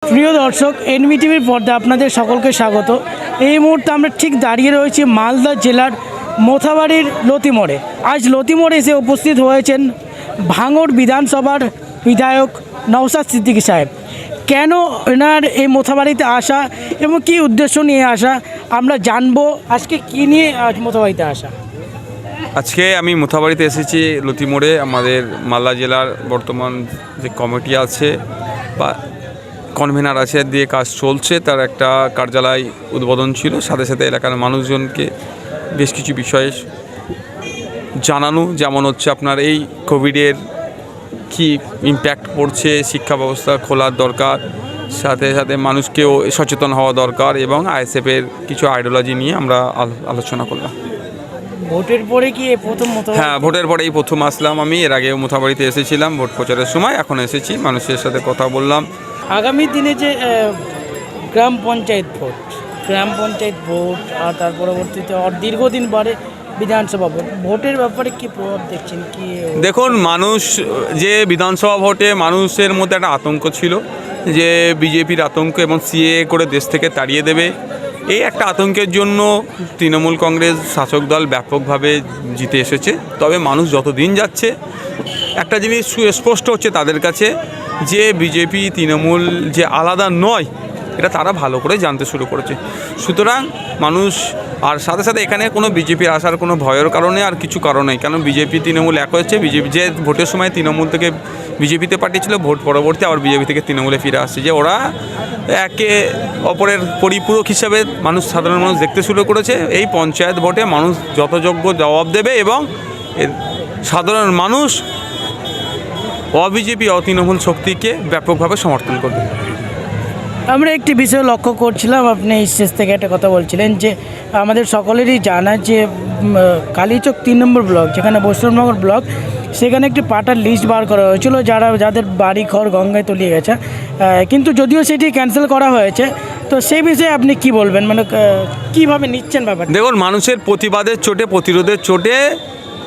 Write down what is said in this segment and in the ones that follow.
প্রিয় দর্শক, এনবিটিভির পর্দায় আপনাদের সকলকে স্বাগত। এই মুহূর্তে আমরা ঠিক দাঁড়িয়ে রয়েছি মালদা জেলার মোথাবাড়ির লতি মোড়ে। আজ লতি মোড়ে এসে উপস্থিত হয়েছেন ভাঙড় বিধানসভার বিধায়ক নওশাদ সিদ্দিকী সাহেব। কেন এনার এই মোথাবাড়িতে আসা এবং কী উদ্দেশ্য নিয়ে আসা আমরা জানবো। আজকে কী নিয়ে আজ মোথাবাড়িতে আসা? আজকে আমি মোথাবাড়িতে এসেছি লতি মোড়ে। আমাদের মালদা জেলার বর্তমান যে কমিটি আছে বা কনভেনার আছে দিয়ে কাজ চলছে, তার একটা কার্যালয় উদ্বোধন ছিল। সাথে সাথে এলাকার মানুষজনকে বেশ কিছু বিষয়ে জানানো, যেমন হচ্ছে আপনার এই কোভিডের কী ইম্প্যাক্ট পড়ছে, শিক্ষা ব্যবস্থা খোলার দরকার, সাথে সাথে মানুষকেও সচেতন হওয়া দরকার, এবং আইএসএফের কিছু আইডিওলজি নিয়ে আমরা আলোচনা করলাম। ভোটের পরে কি প্রথম হ্যাঁ, ভোটের পরেই প্রথম আসলাম আমি। এর আগেও মোথাবাড়িতে এসেছিলাম ভোট প্রচারের সময়, এখন এসেছি, মানুষের সাথে কথা বললাম। আগামী দিনে যে গ্রাম পঞ্চায়েত ভোট আর তার পরবর্তীতে দীর্ঘদিন পরে বিধানসভা ভোট, ভোটের ব্যাপারে কি প্রভাব দেখছেন? কি দেখুন, মানুষ যে বিধানসভা ভোটে মানুষের মধ্যে একটা আতঙ্ক ছিল যে বিজেপির আতঙ্ক এবং সিএ করে দেশ থেকে তাড়িয়ে দেবে, এই একটা আতঙ্কের জন্য তৃণমূল কংগ্রেস শাসক দল ব্যাপকভাবে জিতে এসেছে। তবে মানুষ যত দিন যাচ্ছে একটা জিনিস সুস্পষ্ট হচ্ছে তাদের কাছে, যে বিজেপি তৃণমূল যে আলাদা নয়, এটা তারা ভালো করে জানতে শুরু করেছে। সুতরাং মানুষ, আর সাথে সাথে এখানে কোনো বিজেপির আসার কোনো ভয়ের কারণে আর কিছু কারণ নেই, কারণ বিজেপি তৃণমূল এক হয়েছে। বিজেপি যে ভোটের সময় তৃণমূল থেকে বিজেপিতে পাঠিয়েছিল, ভোট পরবর্তী আবার বিজেপি থেকে তৃণমূলে ফিরে আসছে, যে ওরা একে অপরের পরিপূরক হিসাবে সাধারণ মানুষ দেখতে শুরু করেছে। এই পঞ্চায়েত ভোটে মানুষ যথাযোগ্য জবাব দেবে এবং সাধারণ মানুষ অবিজেপি অতৃণমূল শক্তিকে ব্যাপকভাবে সমর্থন করবে। আমরা একটি বিষয় লক্ষ্য করছিলাম, আপনি স্টেজ থেকে একটা কথা বলছিলেন যে আমাদের সকলেরই জানা যে কালীচক 3 নম্বর ব্লক, যেখানে বৈষ্ণবনগর ব্লক, সেখানে একটি পাটার লিস্ট বার করা হয়েছিল যাদের বাড়ি ঘর গঙ্গায় তলিয়ে গেছে, কিন্তু যদিও সেটি ক্যান্সেল করা হয়েছে। তো সেই বিষয়ে আপনি কি বলবেন, মানে কীভাবে নিচ্ছেন ব্যাপারটা? দেখুন, মানুষের প্রতিবাদের চোটে, প্রতিরোধের চোটে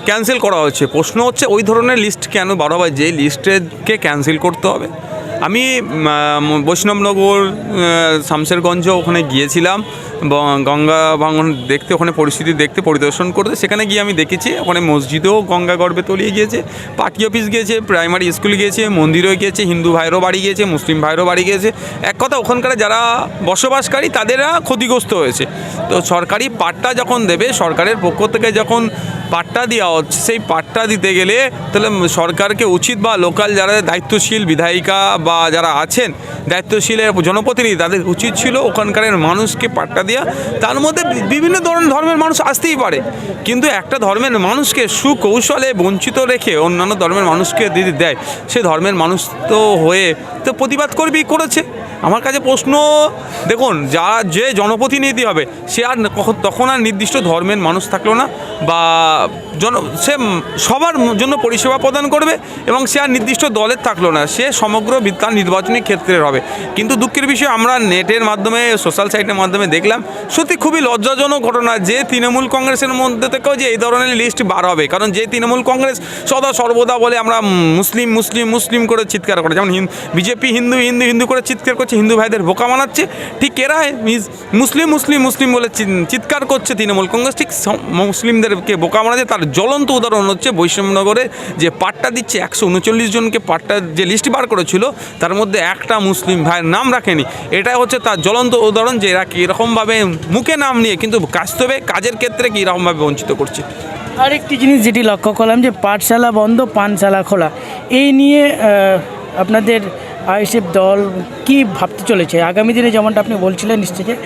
ক্যান্সেল করা হচ্ছে। প্রশ্ন হচ্ছে ওই ধরনের লিস্ট কেন বার হবে, যে লিস্টকে ক্যান্সেল করতে হবে। আমি বৈষ্ণবনগর, শামশেরগঞ্জ ওখানে গিয়েছিলাম গঙ্গা ভাঙন দেখতে, ওখানে পরিস্থিতি দেখতে, পরিদর্শন করতে। সেখানে গিয়ে আমি দেখেছি ওখানে মসজিদেও গঙ্গা গর্ভে তলিয়ে গিয়েছে, পার্টি অফিস গিয়েছে, প্রাইমারি স্কুল গিয়েছে, মন্দিরেও গিয়েছে, হিন্দু ভাইয়েরও বাড়ি গিয়েছে, মুসলিম ভাইয়েরও বাড়ি গিয়েছে। এক কথা, ওখানকার যারা বসবাসকারী তাদেরা ক্ষতিগ্রস্ত হয়েছে। তো সরকারি পাট্টা যখন দেবে, সরকারের পক্ষ থেকে যখন পাট্টা দেওয়া হচ্ছে, সেই পাট্টা দিতে গেলে তাহলে সরকারকে উচিত, বা লোকাল যারা দায়িত্বশীল বিধায়িকা বা যারা আছেন দায়িত্বশীলের জনপ্রতিনিধি, তাদের উচিত ছিল ওখানকার মানুষকে পাট্টা দেওয়া। তার মধ্যে বিভিন্ন ধর্মের মানুষ আসতেই পারে, কিন্তু একটা ধর্মের মানুষকে সুকৌশলে বঞ্চিত রেখে অন্যান্য ধর্মের মানুষকে দিদি দেয়, সে ধর্মের মানুষ তো হয়ে তো প্রতিবাদ করবেই, করেছে। আমার কাছে প্রশ্ন, দেখুন, যে জনপ্রতিনিধি হবে সে আর তখন আর নির্দিষ্ট ধর্মের মানুষ থাকলো না, বা সে সবার জন্য পরিষেবা প্রদান করবে, এবং সে আর নির্দিষ্ট দলের থাকলো না, সে সমগ্র তার নির্বাচনী ক্ষেত্রের হবে। কিন্তু দুঃখের বিষয়, আমরা নেটের মাধ্যমে, সোশ্যাল সাইটের মাধ্যমে দেখলাম সত্যি খুবই লজ্জাজনক ঘটনা, যে তৃণমূল কংগ্রেসের মধ্যে থেকেও যে এই ধরনের লিস্ট বার হবে। কারণ যে তৃণমূল কংগ্রেস সদা সর্বদা বলে আমরা মুসলিম মুসলিম মুসলিম করে চিৎকার করে, যেমন বিজেপি হিন্দু হিন্দু হিন্দু করে চিৎকার করছে, হিন্দু ভাইদের বোকা বানাচ্ছে, ঠিক এরা মুসলিম মুসলিম মুসলিম বলে চিৎকার করছে তৃণমূল কংগ্রেস, ঠিক মুসলিমদেরকে বোকা বানাচ্ছে। তার জ্বলন্ত উদাহরণ হচ্ছে বৈষ্ণবনগরে যে পাট্টা দিচ্ছে, 139 জনকে পাট্টা যে লিস্ট বার করেছিল, তার মধ্যে একটা মুসলিম ভাইয়ের নাম রাখেনি। এটাই হচ্ছে তার জ্বলন্ত উদাহরণ, যে এরা কীরকমভাবে মুখে নাম নিয়ে কিন্তু বাস্তবে কাজের ক্ষেত্রে কীরকমভাবে বঞ্চিত করছে। আরেকটি জিনিস যেটি লক্ষ্য করলাম, যে পাঠশালা বন্ধ, পানশালা খোলা, এই নিয়ে আপনাদের আইএসএফ দল কি ভাবতে চলেছে আগামী দিনে? যেমনটা আপনি বলছিলেন নিশ্চয়ই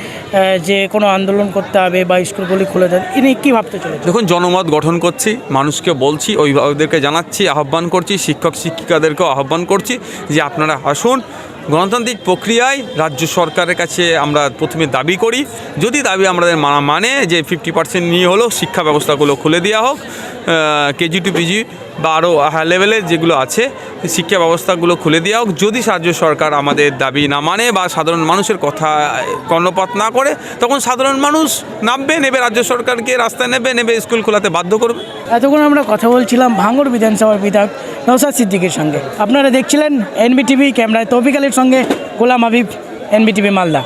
যে কোনো আন্দোলন করতে হবে বা স্কুলগুলি খুলে দেন, এ নিয়ে কী ভাবতে চলেছে? দেখুন, জনমত গঠন করছি, মানুষকে বলছি, অভিভাবকদেরকে জানাচ্ছি, আহ্বান করছি, শিক্ষক শিক্ষিকাদেরকেও আহ্বান করছি যে আপনারা আসুন। গণতান্ত্রিক প্রক্রিয়ায় রাজ্য সরকারের কাছে আমরা প্রথমে দাবি করি, যদি দাবি আমাদের মানে যে 50% নিয়ে হলেও শিক্ষা ব্যবস্থাগুলো খুলে দেওয়া হোক, কেজি টু পিজি বা আরও হাই লেভেলের যেগুলো আছে শিক্ষা ব্যবস্থাগুলো খুলে দেওয়া হোক। যদি রাজ্য সরকার আমাদের দাবি না মানে বা সাধারণ মানুষের কথা কর্ণপাত না করে, তখন সাধারণ মানুষ নেবে রাজ্য সরকারকে রাস্তায় নেবে স্কুল খোলাতে বাধ্য করবে। এতক্ষণ আমরা কথা বলছিলাম ভাঙড় বিধানসভার বিধায়ক নওশাদ সিদ্দিকীর সঙ্গে। আপনারা দেখছিলেন এনবিটিভি, ক্যামেরায় তৌফিক আলীর সঙ্গে গোলাম হাবিব, এনবিটিভি মালদা।